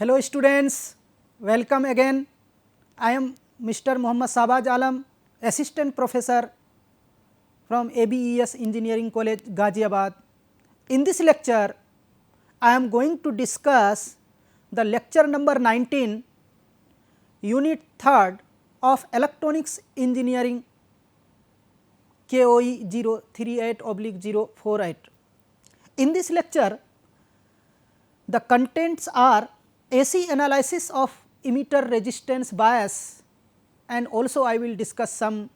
Hello students, welcome again. I am Mr. Mohammad Shahbaz Alam, Assistant Professor from ABES Engineering College, Ghaziabad. In this lecture, I am going to discuss the lecture number 19, Unit 3rd of Electronics Engineering KOE 038/048. In this lecture, the contents are AC analysis of emitter resistance bias, and also I will discuss some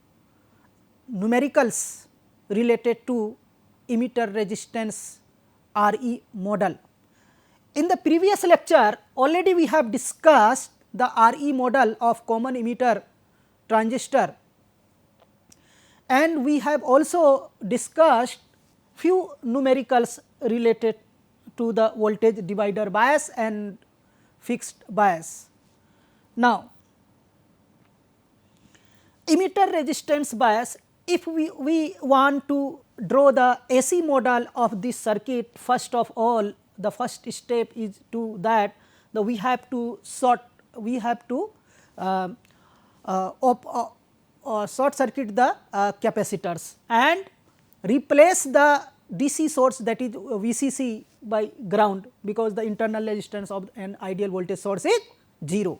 numericals related to emitter resistance RE model. In the previous lecture, already we have discussed the RE model of common emitter transistor, and we have also discussed few numericals related to the voltage divider bias and fixed bias. Now, emitter resistance bias, if we want to draw the AC model of this circuit, first of all the first step is to that we have to short circuit the capacitors and replace the DC source, that is VCC, by ground, because the internal resistance of an ideal voltage source is 0.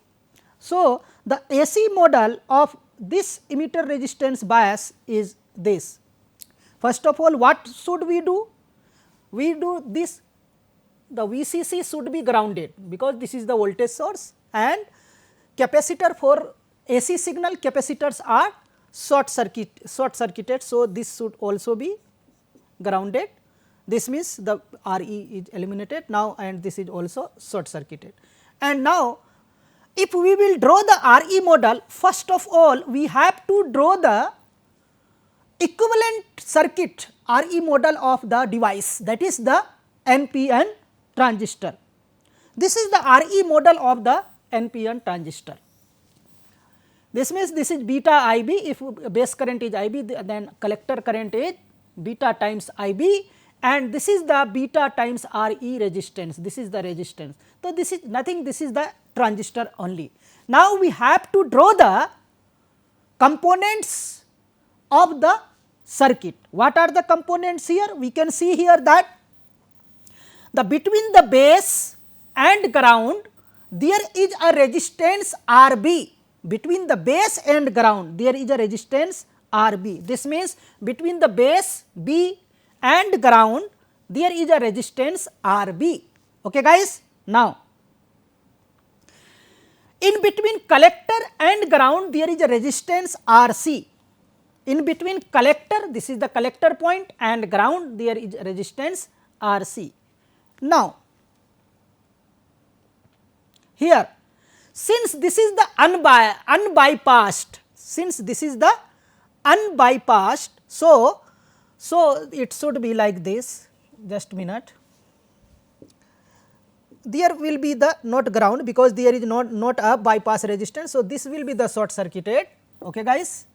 So, the AC model of this emitter resistance bias is this. First of all, what should we do? We do this, the VCC should be grounded, because this is the voltage source, and capacitor for AC signal capacitors are short circuited. So, this should also be grounded. This means the RE is eliminated now, and this is also short circuited. And now, if we will draw the RE model, first of all we have to draw the equivalent circuit RE model of the device, that is the NPN transistor. This is the RE model of the NPN transistor. This means this is beta IB. If base current is IB, then collector current is beta times IB, and this is the beta times RE resistance. This is the resistance. So, this is nothing, this is the transistor only. Now, we have to draw the components of the circuit. What are the components here? We can see here that between the base and ground there is a resistance RB. Between the base and ground there is a resistance RB. This means between the base B and ground there is a resistance RB. Okay guys. Now, in between collector and ground there is a resistance RC. In between collector, this is the collector point, and ground there is resistance RC. Now, here, since this is the unbypassed, so it should be like this. Just a minute. There will be the not ground, because there is not a bypass resistance. So, this will be the short circuited. Okay guys.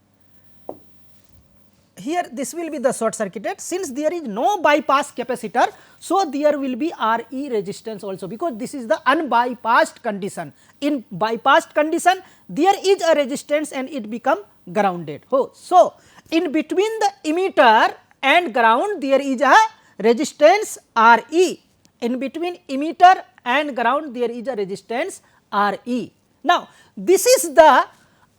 Here this will be the short circuited. Since there is no bypass capacitor, so there will be RE resistance also, because this is the unbypassed condition. In bypassed condition there is a resistance and it become grounded. So, in between the emitter and ground there is a resistance RE. In between emitter and ground there is a resistance RE. Now, this is the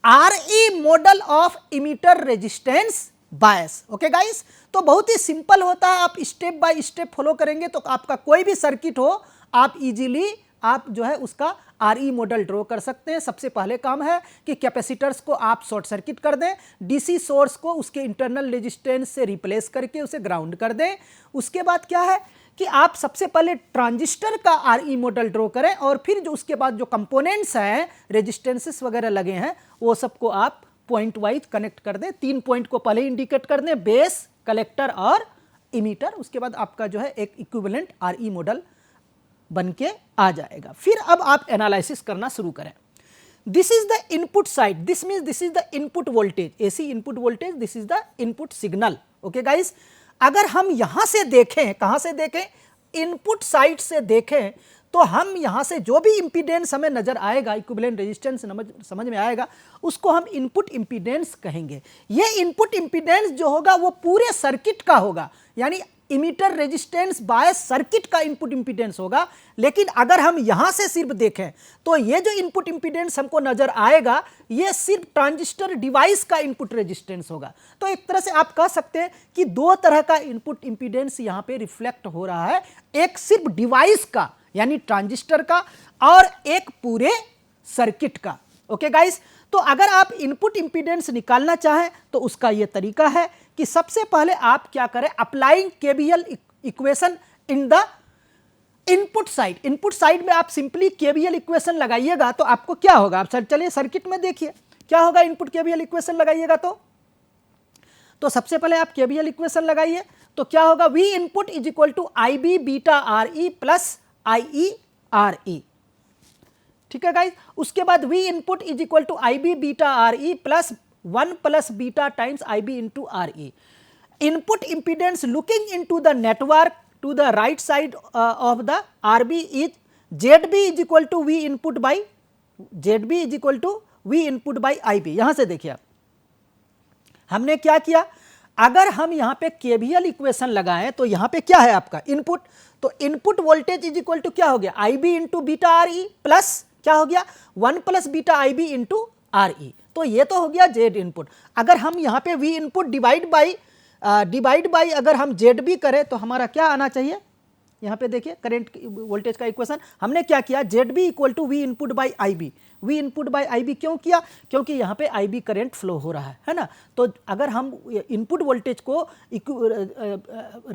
RE model of emitter resistance bias. Okay guys, तो बहुत ही simple होता है. आप step by step follow करेंगे तो आपका कोई भी सर्किट हो आप इजीली आप जो है उसका आरई मॉडल ड्रॉ कर सकते हैं. सबसे पहले काम है कि कैपेसिटर्स को आप शॉर्ट सर्किट कर दें, डीसी सोर्स को उसके इंटरनल रेजिस्टेंस से रिप्लेस करके उसे ग्राउंड कर दें. उसके बाद क्या है कि आप सबसे पहले ट्रांजिस्टर का आरई मॉडल ड्रॉ करें, और फिर जो उसके बाद जो कंपोनेंट्स हैं, रेजिस्टेंसेस वगैरह लगे हैं, वो सबको आप पॉइंट वाइज कनेक्ट कर दें. 3 पॉइंट को पहले इंडिकेट कर दें, बेस, कलेक्टर और इमीटर. उसके बाद आपका जो है एक इक्विवेलेंट आरई मॉडल बन के आ जाएगा. फिर अब आप एनालिसिस करना शुरू करें. This is the input side. This means this is the input voltage, AC input voltage. This is the input signal. Okay guys, अगर हम यहां से देखें, कहां से देखें, इनपुट साइड से देखें, तो हम यहाँ से जो भी इम्पीडेंस हमें नजर आएगा, इक्विवेलेंट रेजिस्टेंस समझ में आएगा, उसको हम इनपुट इम्पीडेंस कहेंगे। ये इनपुट इम्पीडेंस जो होगा वो पूरे सर्किट का होगा, यानी इमीटर रेजिस्टेंस बाय सर्किट का इनपुट इंपीडेंस होगा। लेकिन अगर हम यहां से सिर्फ देखें तो ये जो इनपुट इंपीडेंस हमको नजर आएगा ये सिर्फ ट्रांजिस्टर डिवाइस का इनपुट रेजिस्टेंस होगा। तो एक तरह से आप कह सकते हैं कि दो तरह का इनपुट इंपीडेंस यहां पे रिफ्लेक्ट हो रहा है, एक सिर्फ डिवाइस का यानी ट्रांजिस्टर का, और एक पूरे सर्किट का। ओके गाइस, तो अगर आप इनपुट इंपीडेंस निकालना चाहें तो उसका यह तरीका है कि सबसे पहले आप क्या करें, applying KVL equation in the input side. Input side में आप सिंपली केवीएल इक्वेशन लगाइएगा तो आपको क्या होगा, आप चलिए सर्किट में देखिए क्या होगा। इनपुट केवीएल इक्वेशन लगाइएगा तो सबसे पहले आप केवीएल इक्वेशन लगाइए तो क्या होगा, V input is equal to I B beta R E plus I E R E. ठीक है गाइस, उसके बाद V input is equal to I B beta R E plus 1 plus beta times I B into R E. Input impedance looking into the network to the right side of the R B is Z B is equal to V input by Z B is equal to V input by I B. यहां से देखिए आप, हमने क्या किया, अगर हम यहां पे केवीएल इक्वेशन लगाएं तो यहां पे क्या है आपका इनपुट, तो input voltage is equal to क्या हो गया, I B into beta R E plus क्या हो गया 1 plus beta I B into R E. तो ये तो हो गया जेड इनपुट। अगर हम यहाँ पे वी इनपुट डिवाइड बाई अगर हम जेड बी करें तो हमारा क्या आना चाहिए, यहाँ पे देखिए करंट वोल्टेज का इक्वेशन हमने क्या किया, Z B equal to V input by I B. V input by I B क्यों किया, क्योंकि यहाँ पे आई बी करंट फ्लो हो रहा है ना। तो अगर हम इनपुट वोल्टेज को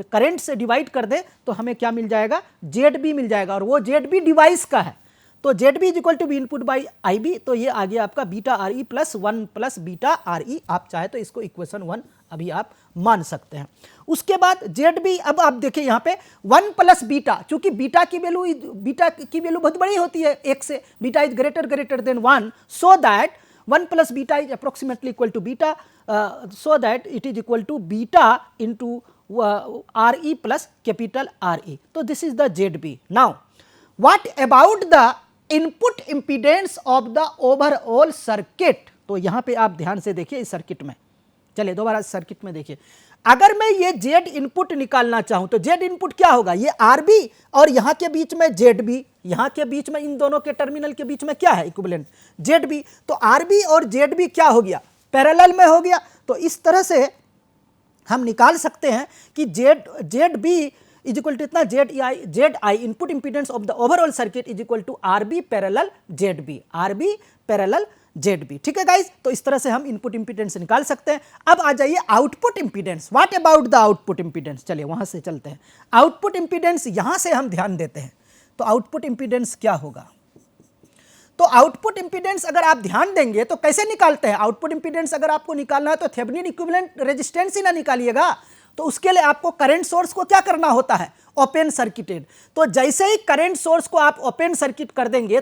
करंट से डिवाइड कर दें तो हमें क्या मिल जाएगा, जेड बी मिल जाएगा, और वो जेड बी डिवाइस का है। तो Z B is equal to B input by I B, तो ये आ गया आपका beta R E plus 1 plus beta R E. आप चाहे तो इसको इक्वेशन 1 अभी आप मान सकते हैं। उसके बाद जेड बी, अब आप देखिए यहाँ पे 1 प्लस बीटा, चूंकि बीटा की वैल्यू बहुत बड़ी होती है 1 से, beta is greater than 1, so that 1 plus beta is approximately equal to beta, so that it is equal to beta into R E plus capital R E. तो this is the Z B. Now what about the input impedance of the overall circuit. तो यहां पे आप ध्यान से देखिए इस circuit में, चलिए दोबारा सर्किट में देखिए, अगर मैं ये जेड इनपुट निकालना चाहूं तो जेड इनपुट क्या होगा, ये आर बी और यहां के बीच में जेड बी, यहां के बीच में इन दोनों के टर्मिनल के बीच में क्या है इक्विवेलेंट जेड बी। तो आर बी और जेड बी क्या हो गया, पैरेलल में हो गया। तो इस तरह से हम निकाल सकते हैं कि Z B is equal to इतना Z I input impedance of the overall circuit is equal to R B parallel Z B, R B parallel Z B. ठीक है गाइस, तो इस तरह से हम इनपुट इंपीडेंस निकाल सकते हैं। अब आ जाइए output impedance. What about the output impedance, चलिए वहां से चलते हैं। आउटपुट इंपीडेंस यहां से हम ध्यान देते हैं, तो आउटपुट इंपीडेंस क्या होगा, तो आउटपुट इंपीडेंस अगर आप ध्यान देंगे तो कैसे निकालते हैं आउटपुट इंपीडेंस। अगर आपको निकालना है तो थेवेनिन इक्विवेलेंट रेजिस्टेंस ही ना निकालिएगा, तो उसके लिए आपको करंट सोर्स को क्या करना होता है, ओपन सर्किटेड। तो जैसे ही करंट सोर्स को आप ओपन सर्किट कर देंगे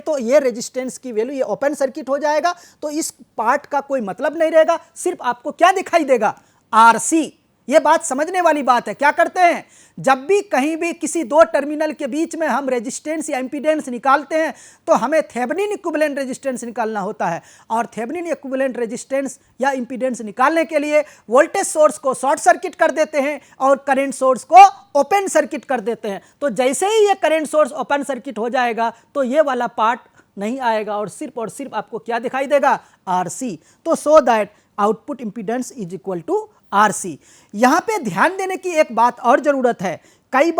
तो ये रेजिस्टेंस की वैल्यू ये ओपन सर्किट हो जाएगा। तो इस पार्ट का कोई मतलब नहीं रहेगा, सिर्फ आपको क्या दिखाई देगा, आरसी। ये बात समझने वाली बात है। क्या करते हैं, जब भी कहीं भी किसी दो टर्मिनल के बीच में हम रेजिस्टेंस या इंपीडेंस निकालते हैं तो हमें थेवेनिन इक्विवेलेंट रेजिस्टेंस निकालना होता है, और थेवेनिन इक्विवेलेंट रेजिस्टेंस या इंपीडेंस निकालने के लिए वोल्टेज सोर्स को शॉर्ट सर्किट कर देते हैं और करंट सोर्स को ओपन सर्किट कर देते हैं। तो जैसे ही ये करंट सोर्स ओपन सर्किट हो जाएगा तो ये वाला पार्ट नहीं आएगा और सिर्फ आपको क्या दिखाई देगा, आरसी। तो so that output impedance is equal to RC. यहां पे ध्यान देने की एक बात और जरूरत है, कई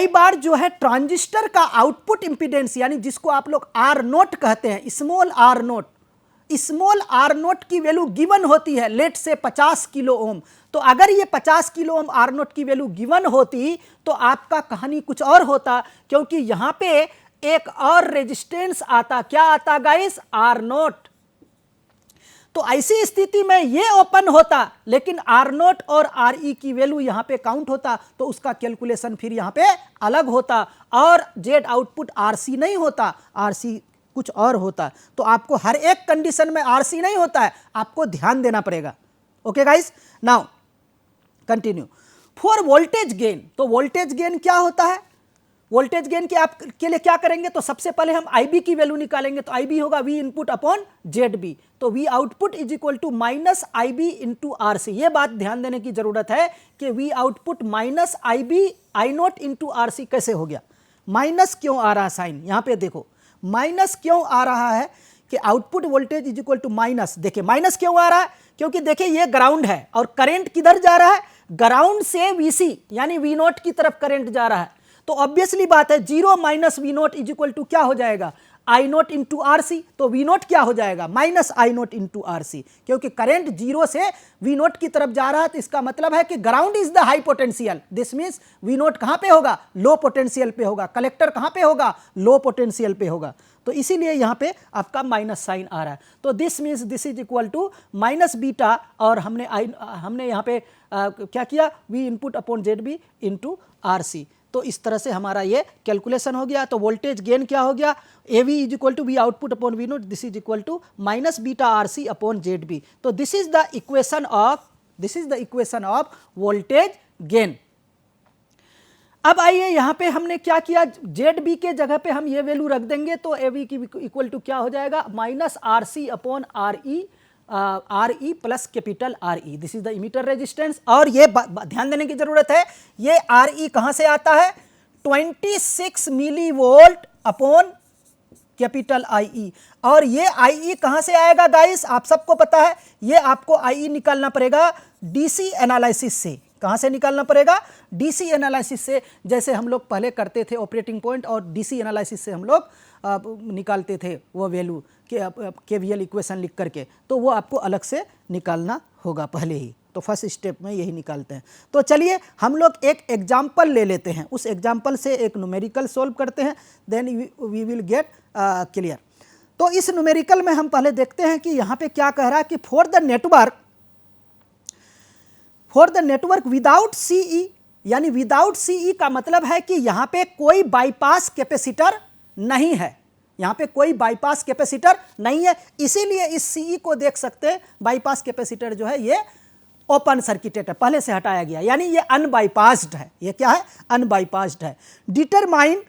बार जो है ट्रांजिस्टर का आउटपुट इंपीडेंस यानी जिसको आप लोग आर नोट कहते हैं, स्मॉल आर नोट की वैल्यू गिवन होती है, लेट से 50 किलो ओम। तो अगर ये 50 किलो ओम आर नोट की वैल्यू गिवन होती तो आपका कहानी कुछ और होता, क्योंकि यहां पे एक और रेजिस्टेंस आता, क्या आता गाइस, आर नोट। तो ऐसी स्थिति में ये ओपन होता लेकिन आर नोट और आर ई की वैल्यू यहां पे काउंट होता, तो उसका कैलकुलेशन फिर यहां पे अलग होता और जेड आउटपुट आरसी नहीं होता, आरसी कुछ और होता। तो आपको हर एक कंडीशन में आरसी नहीं होता है, आपको ध्यान देना पड़ेगा। Okay guys, now continue. For voltage gain, तो वोल्टेज गेन क्या होता है, वोल्टेज गेन के लिए क्या करेंगे, तो सबसे पहले हम IB की वैल्यू निकालेंगे, तो IB होगा V इनपुट अपॉन ZB, तो V output is equal to minus IB into RC। ये बात ध्यान देने की जरूरत है कि V output minus IB I0 into RC कैसे हो गया, माइनस क्यों आ रहा है साइन, यहां पे देखो माइनस क्यों आ रहा है कि output voltage is equal to minus, देखिए माइनस क्यों आ रहा है, क्योंकि देखिए ये ग्राउंड है और करंट किधर जा रहा है, ग्राउंड से VC यानी V0 की तरफ करंट जा रहा है, तो ऑब्वियसली बात है 0 minus V0 is equal to क्या हो जाएगा, I0 इंटू RC, तो V0 क्या हो जाएगा, माइनस I0 इंटू RC, क्योंकि करंट 0 से V0 की तरफ जा रहा है, तो इसका मतलब है कि ground is the high potential, this means V0 कहां पे होगा, लो पोटेंशियल पे होगा, कलेक्टर कहां पे होगा, लो पोटेंशियल पे होगा, तो इसीलिए यहां पे आपका माइनस साइन आ रहा है, तो this means this is equal to minus beta, और हमने यहां पे क्या किया, V input upon ZB into RC, तो इस तरह से हमारा ये कैलकुलेशन हो गया। तो वोल्टेज गेन क्या हो गया, AV is equal to V output upon V0, this is equal to minus beta RC upon ZB, तो this is the equation of voltage gain. अब आइए यहाँ पे हमने क्या किया, ZB के जगह पे हम ये वैल्यू रख देंगे, तो AV की इक्वल टू क्या हो जाएगा, minus RC upon RE plus capital RE, this is the emitter resistance. और ये ध्यान देने की जरूरत है, ये RE कहां से आता है, 26 millivolt upon capital IE, और ये IE कहां से आएगा गाइस, आप सबको पता है, ये आपको IE निकालना पड़ेगा DC एनालिसिस से, कहां से निकालना पड़ेगा, DC एनालिसिस से, जैसे हम लोग पहले करते थे ऑपरेटिंग पॉइंट, और DC एनालिसिस से हम लोग निकालते थे वो वैल्यू KVL इक्वेशन लिख करके, तो वो आपको अलग से निकालना होगा पहले ही, तो फर्स्ट स्टेप में यही निकालते हैं। तो चलिए हम लोग एक एग्जाम्पल ले लेते हैं, उस एग्जाम्पल से एक न्यूमेरिकल सॉल्व करते हैं, then we will get clear. तो इस न्यूमेरिकल में हम पहले देखते हैं कि यहाँ पे क्या कह रहा है कि for the network without CE, यानी विदाउट CE का मतलब है कि यहाँ पे कोई बाईपास कैपेसिटर नहीं है, यहाँ पे कोई बाईपास कैपेसिटर नहीं है, इसीलिए इस CE को देख सकते हैं, बाईपास कैपेसिटर जो है ये ओपन सर्किटेड है, पहले से हटाया गया, यानी ये अनबाईपास्ड है, ये क्या है, अनबाईपास्ड है। Determine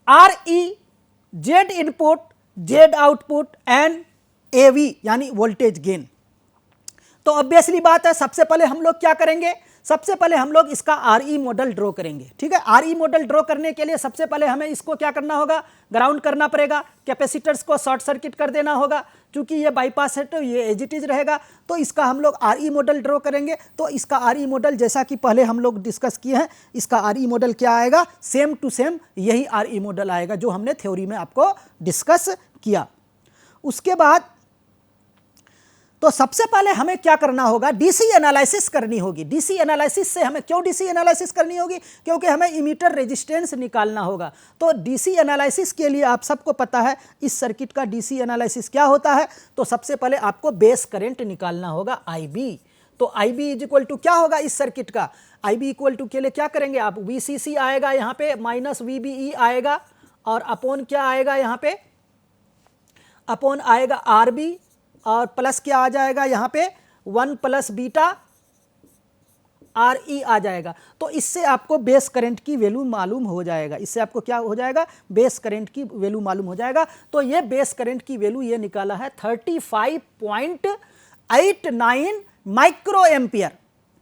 RE, Z input, Z output and AV यानी वोल्टेज गेन। तो ऑब्वियसली बात है, सबसे पहले हम लोग क्या करेंगे, सबसे पहले हम लोग इसका RE मॉडल ड्रॉ करेंगे, ठीक है। RE मॉडल ड्रॉ करने के लिए सबसे पहले हमें इसको क्या करना होगा, ग्राउंड करना पड़ेगा, कैपेसिटर्स को शॉर्ट सर्किट कर देना होगा, क्योंकि ये बाईपास है तो ये एज इट इज रहेगा, तो इसका हम लोग RE मॉडल ड्रॉ करेंगे। तो इसका RE मॉडल जैसा कि पहले हम लोग डिस्कस किए हैं, इसका RE मॉडल क्या आएगा, सेम टू सेम यही RE मॉडल आएगा जो हमने थ्योरी में आपको डिस्कस किया। उसके बाद तो सबसे पहले हमें क्या करना होगा, DC एनालिसिस करनी होगी। DC एनालिसिस से हमें क्यों DC एनालिसिस करनी होगी, क्योंकि हमें इमीटर रेजिस्टेंस निकालना होगा। तो DC एनालिसिस के लिए आप सबको पता है इस सर्किट का DC एनालिसिस क्या होता है, तो सबसे पहले आपको बेस करंट निकालना होगा IB। तो IB इज इक्वल टू क्या होगा इस सर्किट का, IB इक्वल टू के लिए क्या करेंगे आप, VCC आएगा यहाँ पे, माइनस VBE आएगा, और अपॉन क्या आएगा यहाँ पे, अपॉन आएगा RB, और प्लस क्या आ जाएगा यहाँ पे 1 प्लस बीटा RE आ जाएगा। तो इससे आपको बेस करंट की वैल्यू मालूम हो जाएगा, इससे आपको क्या हो जाएगा, बेस करंट की वैल्यू मालूम हो जाएगा। तो ये बेस करंट की वैल्यू ये निकाला है 35.89 माइक्रो एम्पियर,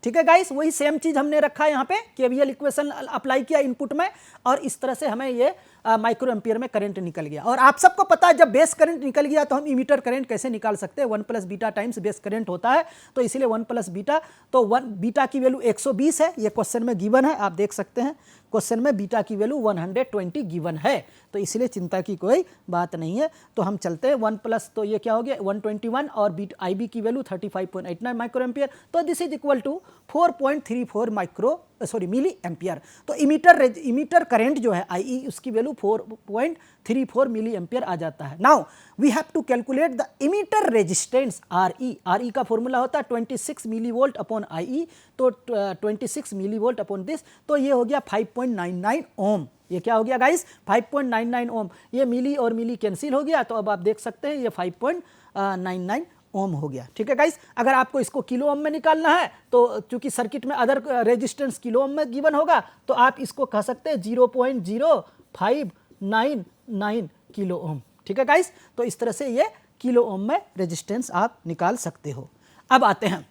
ठीक है गाइस। वही सेम चीज हमने रखा है यहाँ पे, KVL इक्वेशन अप्लाई किया इनपुट में, और इस तरह से हमें ये माइक्रो एम्पियर में करंट निकल गया। और आप सबको पता है जब बेस करंट निकल गया तो हम इमीटर करंट कैसे निकाल सकते हैं, 1 plus beta times base current होता है, तो इसीलिए 1 प्लस बीटा, तो 1 बीटा की वैल्यू 120 है, ये क्वेश्चन में गिवन है, आप देख सकते हैं क्वेश्चन में बीटा की वैल्यू 120 गिवन है, तो इसलिए चिंता की कोई बात नहीं है। तो हम चलते हैं 1 प्लस, तो ये क्या हो गया 121, और IB की वैल्यू 35.89 माइक्रो एम्पियर, तो this is equal to 4.34 milli ampere. तो इमीटर करंट जो है IE, उसकी वैल्यू 4.34 मिली एम्पियर आ जाता है। Now we have to calculate the emitter resistance RE का फॉर्मूला होता है 26 मिली वोल्ट अपॉन IE, तो 26 मिली वोल्ट अपॉन दिस, तो ये हो गया 5.99 ओम। ये क्या हो गया गाइस, 5.99 ओम। ये मिली और मिली कैंसिल हो गया, तो अब आप देख सकते हैं ये 5.99 ओम हो गया। ठीक है गाइस, अगर आपको इसको किलो ओम में निकालना है तो चूंकि सर्किट में अदर रेजिस्टेंस किलो ओम में गिवन होगा तो आप इसको कह सकते हैं 0.0599 किलो ओम। ठीक है गाइस, तो इस तरह से ये किलो ओम में रेजिस्टेंस आप निकाल सकते हो। अब आते हैं,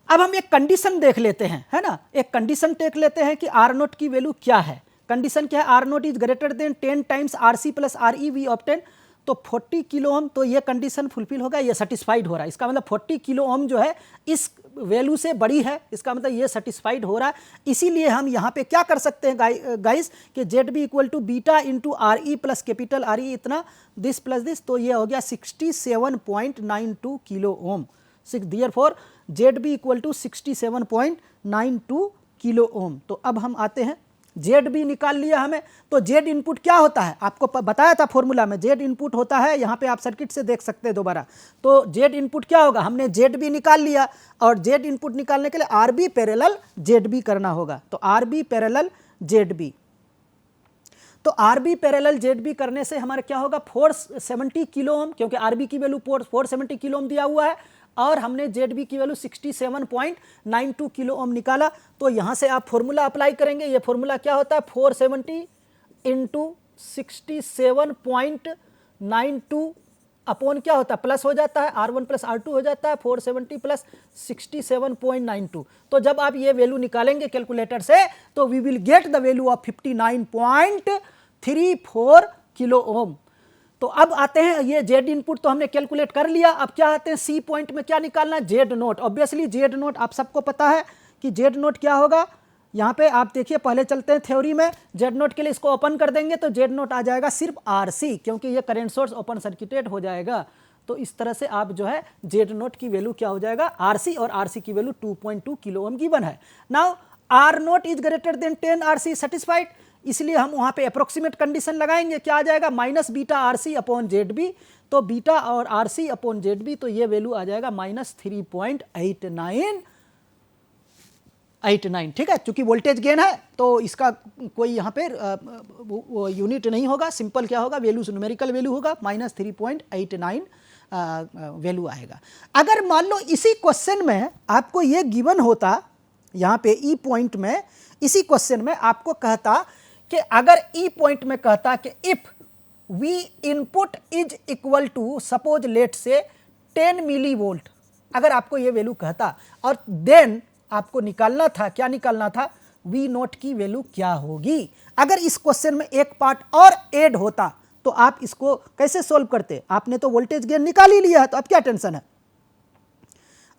अब हम एक कंडीशन देख लेते हैं, है ना, एक कंडीशन देख लेते हैं कि आर नोट की वैल्यू क्या है। कंडीशन क्या है, R naught is greater than 10 times R C plus R E we obtain, तो 40 किलो ओम, तो ये कंडीशन फुलफिल होगा, ये सेटिस्फाइड हो रहा है। इसका मतलब 40 किलो ओम जो है इस वैल्यू से बड़ी है, इसका मतलब ये सेटिस्फाइड हो रहा है। इसीलिए हम यहाँ पे क्या कर सकते हैं गाइस कि Z B equal to beta into R E plus capital R E इतना दिस प्लस दिस, तो ये हो गया 67.92 kilo ohm. Therefore Z B equal to 67.92 kilo ohm. तो अब हम आते हैं, जेड बी निकाल लिया हमें, तो जेड इनपुट क्या होता है, आपको बताया था फॉर्मूला में, जेड इनपुट होता है, यहाँ पे आप सर्किट से देख सकते हैं दोबारा। तो जेड इनपुट क्या होगा, हमने जेड बी निकाल लिया, और जेड इनपुट निकालने के लिए R B parallel Z B करना होगा। तो R B parallel Z B, तो R B parallel Z B करने से हमारा क्या होगा, 470 किलो ओम, क्योंकि आर बी की वैल्यू 470 किलो ओम दिया हुआ है, और हमने जेड बी की वैल्यू 67.92 किलो ओम निकाला। तो यहाँ से आप फॉर्मूला अप्लाई करेंगे, ये फॉर्मूला क्या होता है, 470 इंटू 67.92 अपॉन क्या होता है, प्लस हो जाता है, R1 प्लस R2 हो जाता है, 470 प्लस 67.92। तो जब आप ये वैल्यू निकालेंगे कैलकुलेटर से तो we will get the value of 59.34 kilo ohm. तो अब आते हैं, ये जेड इनपुट तो हमने कैलकुलेट कर लिया, अब क्या आते हैं सी पॉइंट में, क्या निकालना है, Z note. Obviously Z note आप सबको पता है कि जेड नोट क्या होगा, यहाँ पे आप देखिए, पहले चलते हैं थ्योरी में, जेड नोट के लिए इसको ओपन कर देंगे तो जेड नोट आ जाएगा सिर्फ आरसी, क्योंकि ये करंट सोर्स ओपन सर्किटेड हो जाएगा। तो इस तरह से आप जो है जेड नोट की वैल्यू क्या हो जाएगा, आरसी, और आरसी की वैल्यू 2.2 किलो ओम गिवन है। Now R naught is greater than 10 R C satisfied, इसलिए हम वहाँ पे अप्रोक्सीमेट कंडीशन लगाएंगे, क्या आ जाएगा, minus beta R C upon Z B, तो बीटा और R C upon Z B, तो ये वैल्यू आ जाएगा -3.89। ठीक है, चूंकि वोल्टेज गेन है तो इसका कोई यहाँ पे वो यूनिट नहीं होगा, सिंपल क्या होगा, वैल्यू न्यूमेरिकल वैल्यू होगा, -3.89 वैल्यू आएगा। अगर मान लो इसी क्वेश्चन में आपको ये गिवन होता, यहाँ पे ई पॉइंट में, इसी क्वेश्चन में आपको कहता कि अगर ई पॉइंट में कहता कि if we input is equal to suppose let say 10 milli volt, अगर आपको ये वैल्यू कहता, और देन आपको निकालना था, क्या निकालना था, वी नोट की वैल्यू क्या होगी। अगर इस क्वेश्चन में एक पार्ट और ऐड होता तो आप इसको कैसे सोल्व करते, आपने तो वोल्टेज गेन निकाल ही लिया है, तो अब क्या टेंशन है,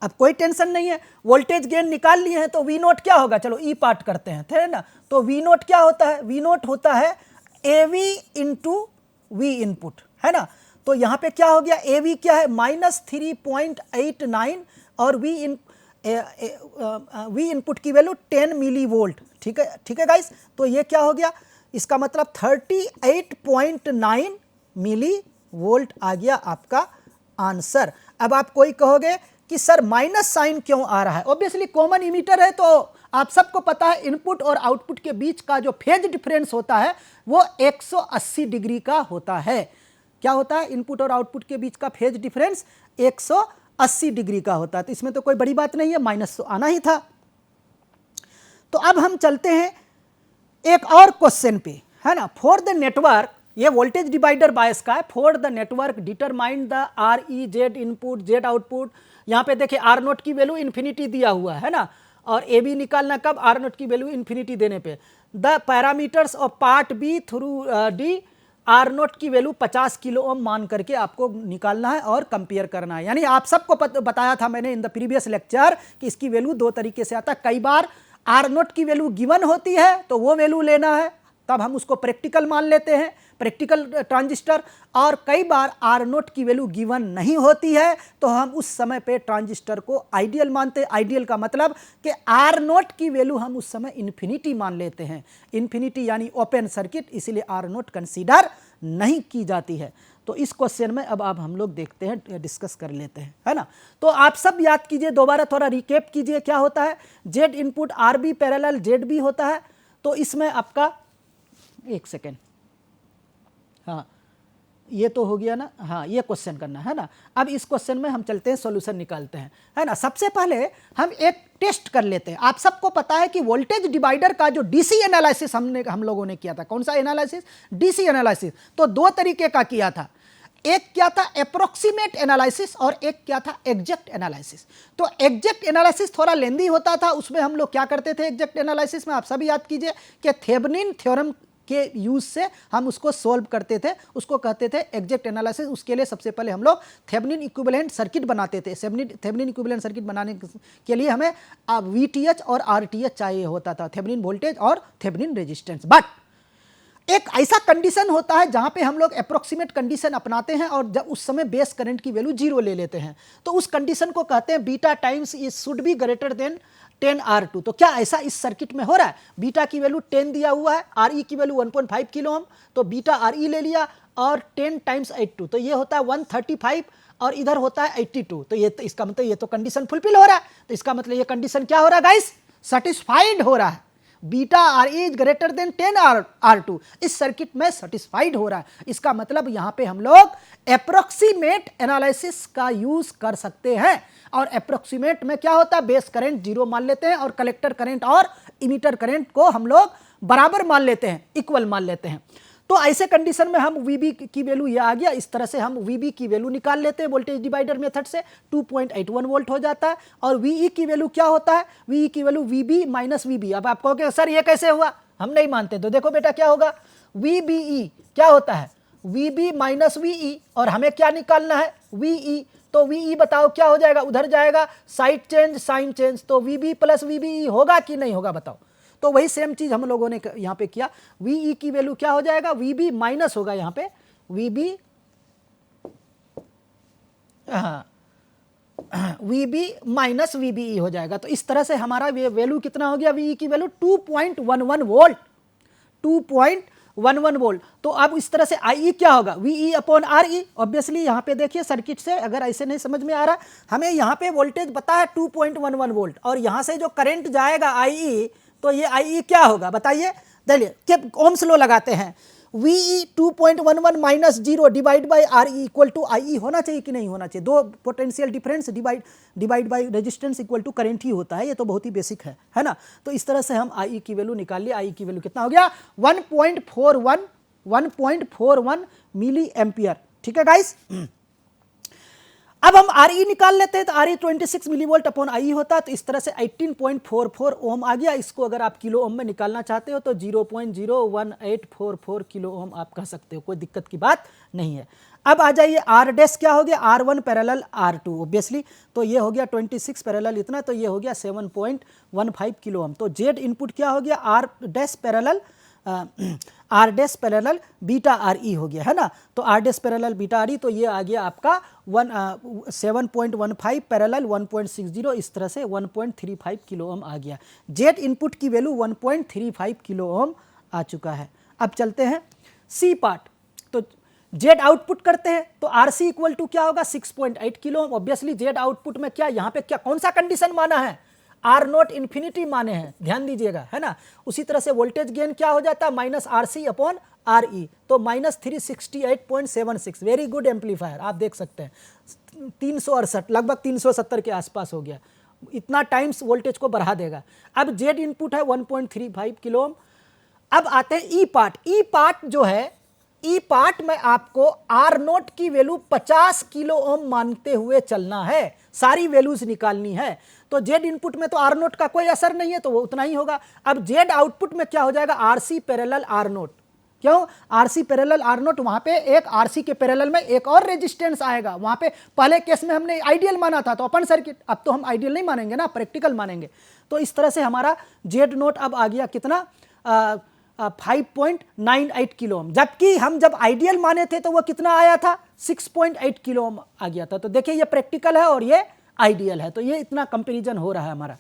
अब कोई टेंशन नहीं है, वोल्टेज गेन निकाल लिए हैं, तो वी नोट क्या होगा, चलो ई पार्ट करते हैं, है ना। तो वी नोट क्या होता है, वी नोट होता है A V into we input, है ना। तो यहाँ पे क्या हो गया, ए वी क्या है, -3.89, और वी इनपुट की वैल्यू 10 मिली वोल्ट। ठीक है, ठीक है गाइस, तो ये क्या हो गया, इसका मतलब 38.9 मिली वोल्ट आ गया आपका आंसर। अब आप कोई कहोगे कि सर माइनस साइन क्यों आ रहा है, ऑब्वियसली कॉमन इमीटर है, तो आप सबको पता है इनपुट और आउटपुट के बीच का जो फेज डिफरेंस होता है वो 180 डिग्री का होता है। क्या होता है, इनपुट और आउटपुट के बीच का फेज डिफरेंस 180 डिग्री का होता है, तो इसमें तो कोई बड़ी बात नहीं है, माइनस तो आना ही था। तो अब हम चलते हैं एक और क्वेश्चन पे, है ना। फॉर द नेटवर्क, ये वोल्टेज डिवाइडर बायस का है, for the network determine the R E Z input Z output. यहाँ पे देखिए आर नोट की वैल्यू इन्फिनिटी दिया हुआ है ना, और ए बी निकालना कब, आर नोट की वैल्यू इन्फिनिटी देने पे। The parameters of part B through D, R naught की वैल्यू 50 किलो ओम मान करके आपको निकालना है और कंपेयर करना है। यानी आप सबको बताया था मैंने इन द प्रीवियस लेक्चर कि इसकी वैल्यू दो तरीके से आता है। कई बार आर नोट की वैल्यू गिवन होती है तो वो वैल्यू लेना है, तब हम उसको प्रैक्टिकल मान लेते हैं, प्रैक्टिकल ट्रांजिस्टर। और कई बार आर नोट की वैल्यू गिवन नहीं होती है तो हम उस समय पे ट्रांजिस्टर को आइडियल मानते हैं। आइडियल का मतलब कि आर नोट की वैल्यू हम उस समय इन्फिनिटी मान लेते हैं, इन्फिनिटी यानी ओपन सर्किट, इसीलिए आर नोट कंसीडर नहीं की जाती है। तो इस क्वेश्चन में अब आप हम लोग देखते हैं, डिस्कस कर लेते हैं, है ना। तो आप सब याद कीजिए, दोबारा थोड़ा रिकेप कीजिए, क्या होता है, Z input R B parallel Z B होता है। तो इसमें आपका एक सेकेंड, हाँ, ये तो हो गया ना, हाँ ये क्वेश्चन करना है ना। अब इस क्वेश्चन में हम चलते हैं, सॉल्यूशन निकालते हैं, है ना। सबसे पहले हम एक टेस्ट कर लेते हैं। आप सबको पता है कि वोल्टेज डिवाइडर का जो डीसी एनालिसिस हम लोगों ने किया था, कौन सा एनालिसिस, डीसी एनालिसिस। तो दो तरीके का किया था, एक क्या था अप्रोक्सीमेट एनालिसिस और एक क्या था एग्जैक्ट एनालिसिस। तो एग्जैक्ट एनालिसिस थोड़ा लेंदी होता था, उसमें हम लोग क्या करते थे एग्जैक्ट एनालिसिस में, आप सभी याद कीजिए कि थेवेनिन थ्योरम के यूज से हम उसको सोल्व करते थे, उसको कहते थे एग्जैक्ट एनालिसिस। उसके लिए सबसे पहले हम लोग थेवेनिन इक्विवेलेंट सर्किट बनाते थे। थेवेनिन इक्विवेलेंट सर्किट बनाने के लिए हमें वीटीएच और आरटीएच चाहिए होता था, थेवेनिन वोल्टेज और थेवेनिन रेजिस्टेंस। बट एक ऐसा कंडीशन होता है जहां पे हम लोग अप्रोक्सीमेट कंडीशन अपनाते हैं और जब उस समय बेस करंट की वैल्यू 0 ले लेते हैं, तो उस कंडीशन को कहते हैं beta times is should be greater than 10R2। तो क्या ऐसा इस सर्किट में हो रहा है? बीटा की वैल्यू 10 दिया हुआ है, आरई की वैल्यू 1.5 किलो ओम, तो बीटा आरई ले लिया और 10 टाइम्स 82, तो ये होता है 135 और इधर होता है 82। तो ये इसका मतलब ये तो कंडीशन फुलफिल हो रहा है। तो इसका मतलब ये कंडीशन क्या हो रहा है गाइस, सेटिस्फाइड हो रहा है। Beta R is greater than 10R2 इस सर्किट में सेटिस्फाइड हो रहा है। इसका मतलब यहां पे हम लोग अप्रोक्सीमेट एनालिसिस का यूज कर सकते हैं। और अप्रोक्सीमेट में क्या होता है, बेस करंट 0 मान लेते हैं और कलेक्टर करंट और इमीटर करंट को हम लोग बराबर मान लेते हैं, इक्वल मान लेते हैं। तो ऐसे कंडीशन में हम VB की वैल्यू ये आ गया, इस तरह से हम VB की वैल्यू निकाल लेते हैं वोल्टेज डिवाइडर मेथड से, 2.81 वोल्ट हो जाता है। और VE की वैल्यू क्या होता है, VE की वैल्यू VB माइनस VB। अब आप कहोगे सर ये कैसे हुआ, हम नहीं मानते। तो देखो बेटा क्या होगा, VBE क्या होता है, VB माइनस VE, और हमें क्या निकालना है VE। तो VE बताओ क्या हो जाएगा, उधर जाएगा साइड चेंज साइन चेंज, तो VB प्लस VBE होगा कि नहीं होगा बताओ। तो वही सेम चीज हम लोगों ने यहां पे किया। VE की वैल्यू क्या हो जाएगा, VB माइनस होगा यहां पे VB, VB माइनस VBE हो जाएगा। तो इस तरह से हमारा वैल्यू कितना हो गया, VE की वैल्यू 2.11 वोल्ट, 2.11 वोल्ट। तो अब इस तरह से IE क्या होगा, VE अपॉन RE। ऑब्वियसली यहाँ पे देखिए सर्किट से अगर ऐसे नहीं समझ में आ रहा, हमें यहाँ पे वोल्टेज पता है 2.11 वोल्ट, और यहाँ से जो करंट जाएगा IE, तो ये IE क्या होगा बताइए, देखिए ओम्स लॉ लगाते हैं, VE 2.11 minus 0 divide by RE equal to IE होना चाहिए कि नहीं होना चाहिए। दो potential difference divide by resistance equal to current ही होता है, ये तो बहुत ही बेसिक है ना। तो इस तरह से हम IE की वैल्यू निकाल लिए। IE की वैल्यू कितना हो गया, 1.41 मिली एम्पियर। ठीक है गाइस। अब हम RE निकाल लेते हैं, तो RE 26 मिलीवोल्ट अपॉन IE होता है। तो इस तरह से 18.44 ओम आ गया। इसको अगर आप किलो ओम में निकालना चाहते हो तो 0.01844 किलो ओम आप कह सकते हो, कोई दिक्कत की बात नहीं है। अब आ जाइए R डैश क्या हो गया, R1 पैरेलल R2 ऑब्वियसली, तो ये हो गया 26 पैरेलल इतना, तो ये हो गया 7.15 किलो ओम। तो Z इनपुट क्या हो गया, R dash parallel beta RE हो गया, है ना। तो R dash parallel beta RE, तो ये आ गया आपका 7.15 पैरेलल 1.60, इस तरह से 1.35 किलो ओम आ गया। Z इनपुट की वैल्यू 1.35 किलो ओम आ चुका है। अब चलते हैं C पार्ट। तो Z आउटपुट करते हैं, तो RC इक्वल टू क्या होगा, 6.8 kilo ohm. Obviously Z output में क्या, यहाँ पे क्या कौन सा कंडीशन माना है, R0 इन्फिनिटी माने हैं, ध्यान दीजिएगा, है ना। उसी तरह से वोल्टेज गेन क्या हो जाता है, माइनस RC अपॉन RE, तो माइनस 368.76। वेरी गुड एम्पलीफायर, आप देख सकते हैं 368 लगभग 370 के आसपास हो गया, इतना टाइम्स वोल्टेज को बढ़ा देगा। अब Z इनपुट है 1.35 किलो ओम। अब आते हैं ई पार्ट। ई पार्ट जो है, ई पार्ट में आपको R0 की वैल्यू 50 किलो ओम मानते हुए चलना है, सारी वैल्यूज निकालनी है। तो Z इनपुट में तो R0 का कोई असर नहीं है, तो वो उतना ही होगा। अब Z आउटपुट में क्या हो जाएगा, RC पैरेलल R0। क्यों, RC पैरेलल R0, वहां पे एक RC के पैरेलल में एक और रेजिस्टेंस आएगा। वहां पे पहले केस में हमने आइडियल माना था, तो ओपन सर्किट, अब तो हम आइडियल नहीं मानेंगे ना, प्रैक्टिकल मानेंगे। तो इस तरह से हमारा Z0 अब आ गया कितना, 5.98 किलो ओम, जबकि हम जब आइडियल माने थे तो वो कितना आया था, 6.8 किलो ओम आ गया था। तो देखिए ये प्रैक्टिकल है और ये आइडियल है, तो ये इतना कंपैरिजन हो रहा है हमारा।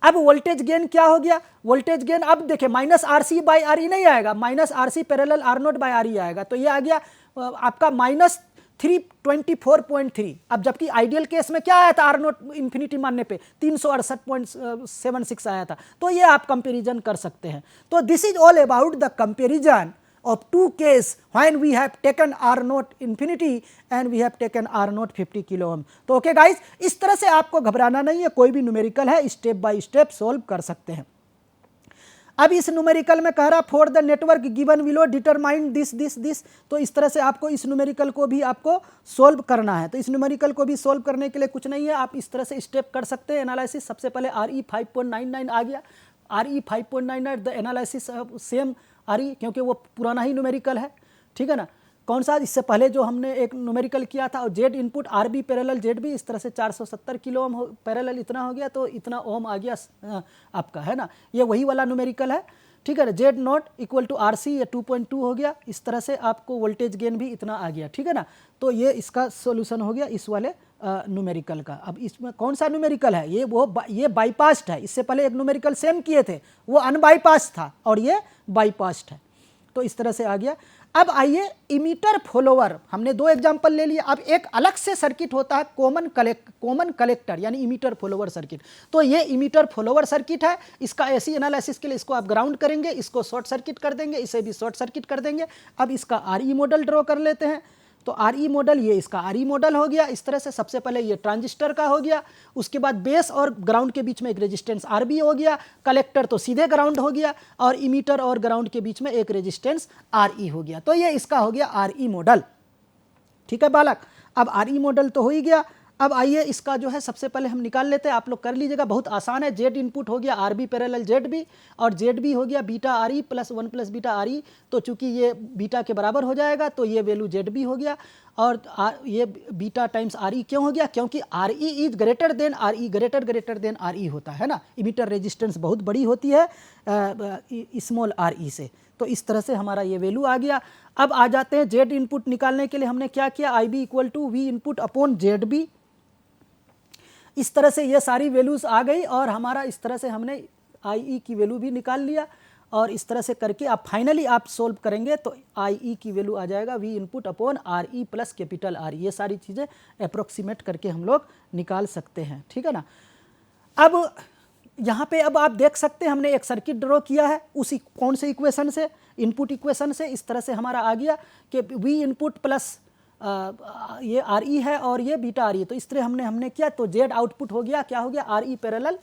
अब वोल्टेज गेन क्या हो गया, वोल्टेज गेन अब देखिए माइनस RC बाई RE नहीं आएगा, minus RC parallel R0 by RE आएगा। तो ये आ गया आपका माइनस 324.3। अब जबकि आइडियल केस में क्या आया था, R0 इन्फिनिटी मानने पे 368.76 आया था। तो ये आप कंपैरिजन कर सकते हैं। तो this is all about the comparison of two case when we have taken R naught infinity and we have taken R naught 50 kilo ohm. तो ओके गाइज, इस तरह से आपको घबराना नहीं है, कोई भी न्यूमेरिकल है स्टेप बाय स्टेप सोल्व कर सकते हैं। अब इस न्यूमेरिकल में कह रहा for the network given below determine this this this, तो इस तरह से आपको इस न्यूमेरिकल को भी आपको सोल्व करना है। तो इस न्यूमेरिकल को भी सोल्व करने के लिए कुछ नहीं है, आप इस तरह से स्टेप कर सकते हैं एनालिसिस। सबसे पहले RE 5.99 आ गया, RE 5.99 the analysis same RE, क्योंकि वो पुराना ही न्यूमेरिकल है, ठीक है ना। कौन सा, इससे पहले जो हमने एक न्यूमेरिकल किया था, और Z input RB parallel Z भी, इस तरह से 470 किलो ओम पैरेलल इतना हो गया, तो इतना ओम आ गया आपका, है ना। ये वही वाला न्यूमेरिकल है, ठीक है ना। Z naught equal to RC, ये 2.2 हो गया। इस तरह से आपको वोल्टेज गेन भी इतना आ गया, ठीक है ना। तो ये इसका सोल्यूशन हो गया इस वाले न्यूमेरिकल का। अब इसमें कौन सा न्यूमेरिकल है, ये बाईपास्ड है। इससे पहले एक न्यूमेरिकल सेम किए थे, वो अनबाईपास्ड था, और ये बाईपास्ड है। तो इस तरह से आ गया। अब आइए इमीटर फॉलोवर, हमने दो एग्जांपल ले लिए। अब एक अलग से सर्किट होता है कॉमन कलेक्टर, यानी इमीटर फॉलोवर सर्किट। तो ये इमीटर फॉलोवर सर्किट है। इसका ऐसी एनालिसिस के लिए इसको आप ग्राउंड करेंगे, इसको शॉर्ट सर्किट कर देंगे, इसे भी शॉर्ट सर्किट कर देंगे। अब इसका RE मॉडल ड्रॉ कर लेते हैं। तो RE मॉडल, ये इसका RE मॉडल हो गया इस तरह से। सबसे पहले ये ट्रांजिस्टर का हो गया, उसके बाद बेस और ग्राउंड के बीच में एक रेजिस्टेंस RB हो गया, कलेक्टर तो सीधे ग्राउंड हो गया, और इमीटर और ग्राउंड के बीच में एक रेजिस्टेंस RE हो गया। तो ये इसका हो गया RE मॉडल, ठीक है बालक। अब RE मॉडल तो हो ही गया। अब आइए इसका जो है सबसे पहले हम निकाल लेते हैं, आप लोग कर लीजिएगा, बहुत आसान है। जेड इनपुट हो गया RB पैरेलल ZB, और ZB हो गया beta RE plus 1 plus beta RE। तो चूंकि ये बीटा के बराबर हो जाएगा, तो ये वैल्यू ZB हो गया, और ये बीटा टाइम्स RE क्यों हो गया, क्योंकि RE is greater then RE, greater than RE होता है ना। इमीटर रेजिस्टेंस बहुत बड़ी होती है स्मॉल RE से। तो इस तरह से हमारा ये वैल्यू आ गया। अब आ जाते हैं जेड इनपुट निकालने के लिए हमने क्या किया, IB equal to V input upon ZB। इस तरह से ये सारी वैल्यूज़ आ गई, और हमारा इस तरह से हमने IE की वैल्यू भी निकाल लिया। और इस तरह से करके आप फाइनली आप सोल्व करेंगे तो IE की वैल्यू आ जाएगा V input upon RE plus capital R। ये सारी चीज़ें अप्रोक्सीमेट करके हम लोग निकाल सकते हैं, ठीक है ना। अब यहाँ पे अब आप देख सकते हैं हमने एक सर्किट ड्रॉ किया है, उसी कौन से इक्वेशन से, इनपुट इक्वेशन से। इस तरह से हमारा आ गया कि V इनपुट प्लस ये RE है और ये बीटा RE। तो इस तरह हमने किया, तो Z आउटपुट हो गया, क्या हो गया, RE पैरेलल।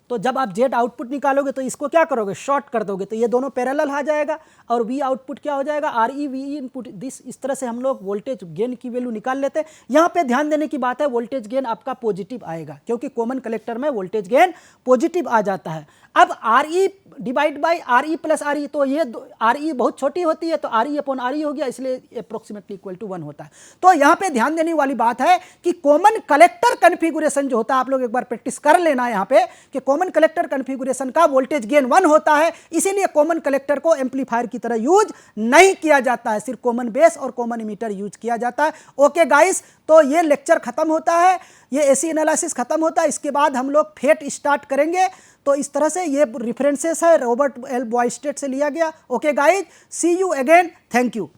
तो जब आप Z आउटपुट निकालोगे तो इसको क्या करोगे, शॉर्ट कर दोगे, तो ये दोनों पैरेलल आ जाएगा, और V आउटपुट क्या हो जाएगा, RE V इनपुट दिस। इस तरह से हम लोग वोल्टेज गेन की वैल्यू निकाल लेते हैं। यहाँ पे ध्यान देने की बात है, वोल्टेज गेन आपका पॉजिटिव आएगा, क्योंकि कॉमन कलेक्टर में वोल्टेज गेन पॉजिटिव आ जाता है। अब RE divide by RE plus RE, तो ये RE बहुत छोटी होती है, तो RE अपॉन RE हो गया, इसलिए अप्रोक्सीमेटली इक्वल टू 1 होता है। तो यहाँ पे ध्यान देने वाली बात है कि कॉमन कलेक्टर कन्फिगुरेशन जो होता है, आप लोग एक बार प्रैक्टिस कर लेना यहाँ पे, कि कॉमन कलेक्टर कन्फिगुरेशन का वोल्टेज गेन 1 होता है, इसीलिए कॉमन कलेक्टर को एम्पलीफायर की तरह यूज नहीं किया जाता है, सिर्फ कॉमन बेस और कॉमन इमीटर यूज किया जाता है। ओके गाइस, तो ये लेक्चर खत्म होता है, ये ऐसी एनालिसिस खत्म होता है। इसके बाद हम लोग फेट स्टार्ट करेंगे। तो इस तरह से ये रेफरेंसेस है, रॉबर्ट एल बॉयस्टेड से लिया गया। Okay guys, see you again, thank you.